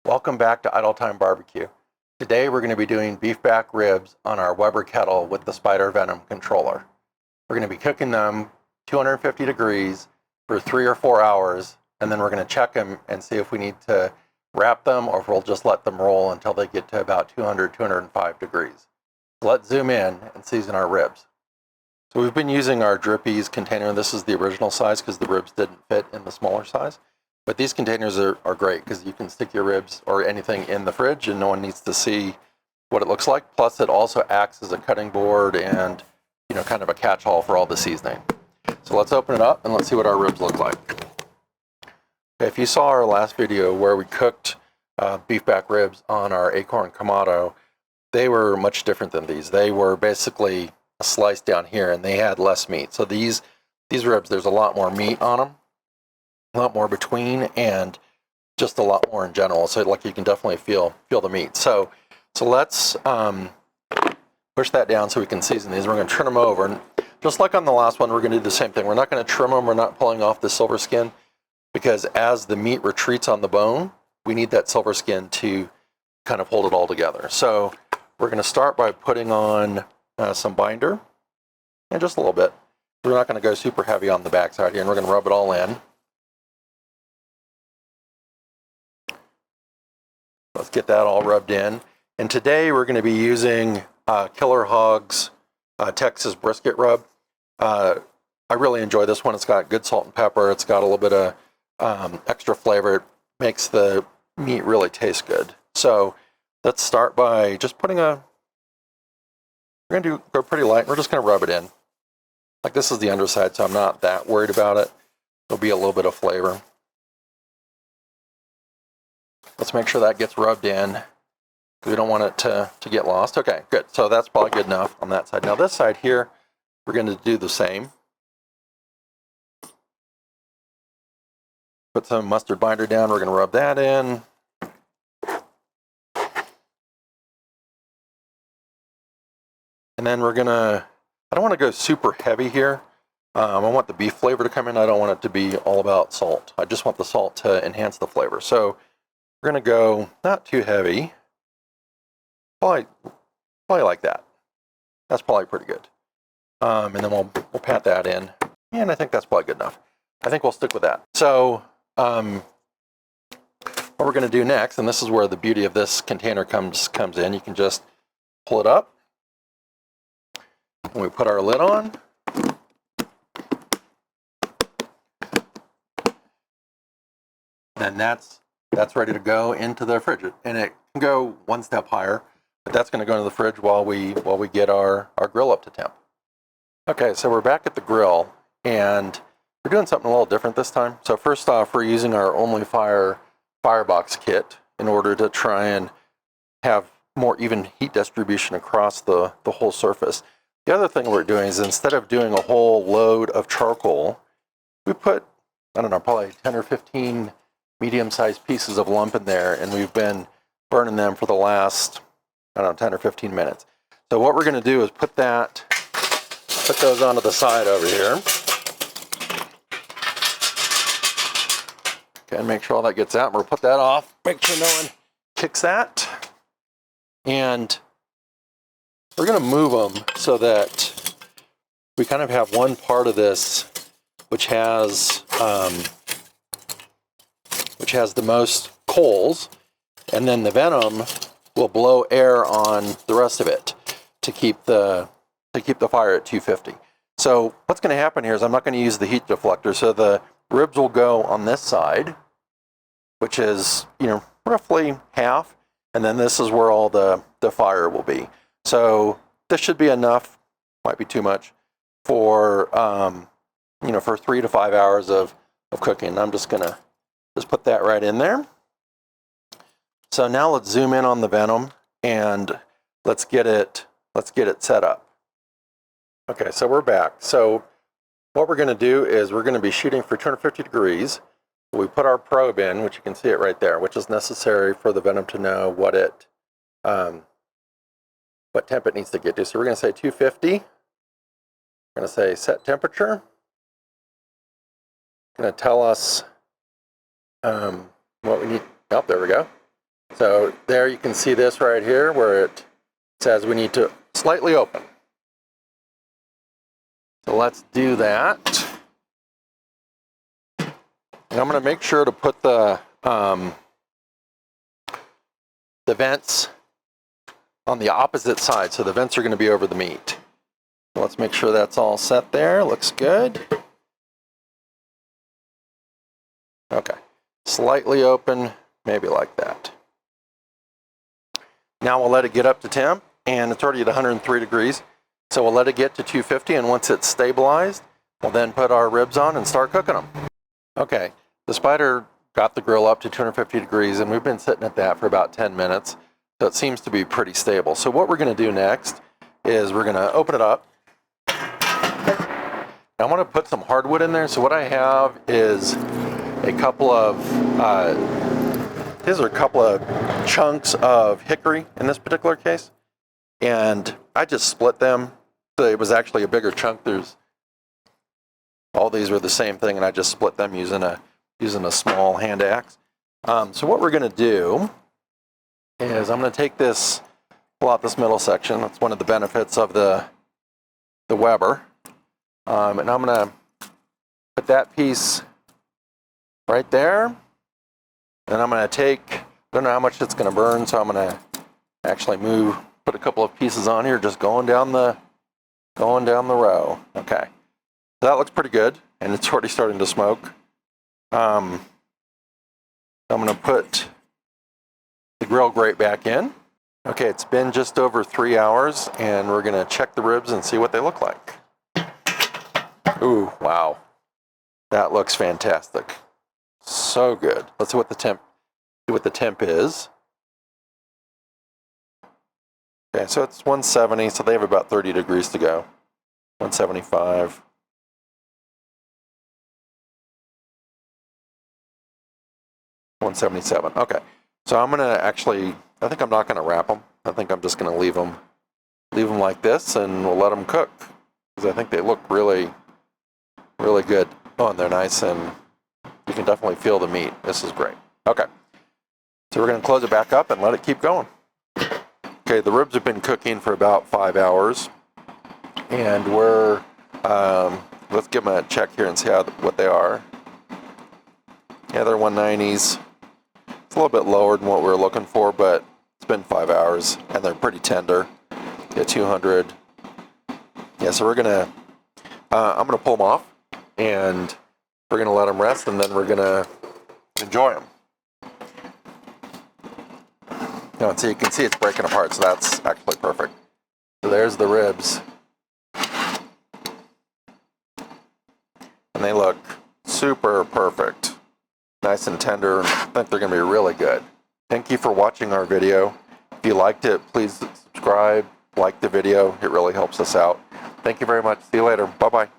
Welcome back to Idle Time Barbecue. Today we're going to be doing beef back ribs on our Weber Kettle with the Spider Venom Controller. We're going to be cooking them 250 degrees for 3 or 4 hours, and then we're going to check them and see if we need to wrap them or if we'll just let them roll until they get to about 200, 205 degrees. So let's zoom in and season our ribs. So we've been using our Drippy's container. This is the original size because the ribs didn't fit in the smaller size. But these containers are great because you can stick your ribs or anything in the fridge and no one needs to see what it looks like. Plus it also acts as a cutting board and, kind of a catch-all for all the seasoning. So let's open it up and let's see what our ribs look like. Okay, if you saw our last video where we cooked beef back ribs on our Acorn Kamado, they were much different than these. They were basically a slice down here and they had less meat. So these ribs, there's a lot more meat on them. A lot more between and just a lot more in general, so like you can definitely feel the meat. So let's push that down so we can season these. We're going to turn them over, and just like on the last one, we're going to do the same thing. We're not going to trim them. We're not pulling off the silver skin because as the meat retreats on the bone, we need that silver skin to kind of hold it all together. So we're going to start by putting on some binder, and just a little bit. We're not going to go super heavy on the backside here, and we're going to rub it all in. Let's get that all rubbed in. And today we're going to be using Killer Hog's Texas brisket rub. I really enjoy this one. It's got good salt and pepper. It's got a little bit of extra flavor. It makes the meat really taste good. So let's start by just putting we're going to go pretty light. We're just going to rub it in. Like this is the underside, so I'm not that worried about it. There'll be a little bit of flavor. Let's make sure that gets rubbed in. We don't want it to get lost. Okay, good. So that's probably good enough on that side. Now this side here, we're going to do the same. Put some mustard binder down. We're going to rub that in. And then we're going to, I don't want to go super heavy here. I want the beef flavor to come in. I don't want it to be all about salt. I just want the salt to enhance the flavor. So we're going to go not too heavy, probably like that. That's probably pretty good. And then we'll pat that in. And I think that's probably good enough. I think we'll stick with that. So what we're going to do next, and this is where the beauty of this container comes in, you can just pull it up. And we put our lid on. And that's ready to go into the fridge, and it can go one step higher, but that's going to go into the fridge while we get our grill up to temp. Okay, so we're back at the grill, and we're doing something a little different this time. So first off, we're using our Only Fire firebox kit in order to try and have more even heat distribution across the whole surface. The other thing we're doing is instead of doing a whole load of charcoal, we put, I don't know, probably 10 or 15 medium-sized pieces of lump in there, and we've been burning them for the last, I don't know, 10 or 15 minutes. So what we're going to do is put those onto the side over here. Okay, and make sure all that gets out. We'll put that off, make sure no one kicks that. And we're going to move them so that we kind of have one part of this which has the most coals, and then the venom will blow air on the rest of it to keep the fire at 250. So what's going to happen here is I'm not going to use the heat deflector, so the ribs will go on this side, which is roughly half, and then this is where all the fire will be. So this should be enough, might be too much, for for 3 to 5 hours of cooking. I'm just going to put that right in there. So now let's zoom in on the venom and let's get it set up. Okay, so we're back. So what we're going to do is we're going to be shooting for 250 degrees. We put our probe in, which you can see it right there, which is necessary for the venom to know what temp it needs to get to. So we're going to say 250. We're going to say set temperature. Going to tell us what we need. Oh, there we go. So there you can see this right here where it says we need to slightly open. So let's do that. And I'm going to make sure to put the vents on the opposite side, so the vents are going to be over the meat. So let's make sure that's all set there. Looks good. Okay, slightly open, maybe like that. Now we'll let it get up to temp, and it's already at 103 degrees. So we'll let it get to 250, and once it's stabilized, we'll then put our ribs on and start cooking them. Okay, the Spider got the grill up to 250 degrees, and we've been sitting at that for about 10 minutes. So it seems to be pretty stable. So what we're going to do next is we're going to open it up. I want to put some hardwood in there. So what I have is a couple of, these are a couple of chunks of hickory in this particular case. And I just split them. So it was actually a bigger chunk. All these were the same thing, and I just split them using a small hand axe. So what we're going to do is I'm going to take this, pull out this middle section. That's one of the benefits of the Weber. And I'm going to put that piece right there. And I'm going to take, I don't know how much it's going to burn, so I'm going to actually put a couple of pieces on here, just going down the row. Okay. So that looks pretty good, and it's already starting to smoke. I'm going to put the grill grate back in. Okay, it's been just over 3 hours, and we're going to check the ribs and see what they look like. Ooh, wow. That looks fantastic. So good. Let's see what the temp is. Okay, so it's 170, so they have about 30 degrees to go. 175. 177. Okay, so I'm gonna actually, I think I'm not gonna wrap them. I think I'm just gonna leave them like this, and we'll let them cook, because I think they look really, really good. Oh, and they're nice, and you can definitely feel the meat. This is great. Okay, so we're gonna close it back up and let it keep going. Okay, the ribs have been cooking for about 5 hours, and we're let's give them a check here and see what they are. Yeah, they're 190s. It's a little bit lower than what we were looking for, but it's been 5 hours, and they're pretty tender. Yeah, 200. Yeah, so we're gonna, I'm gonna pull them off, and we're gonna let them rest, and then we're gonna enjoy them. Now, so you can see it's breaking apart, so that's actually perfect. So there's the ribs. And they look super perfect. Nice and tender, and I think they're going to be really good. Thank you for watching our video. If you liked it, please subscribe, like the video. It really helps us out. Thank you very much. See you later. Bye-bye.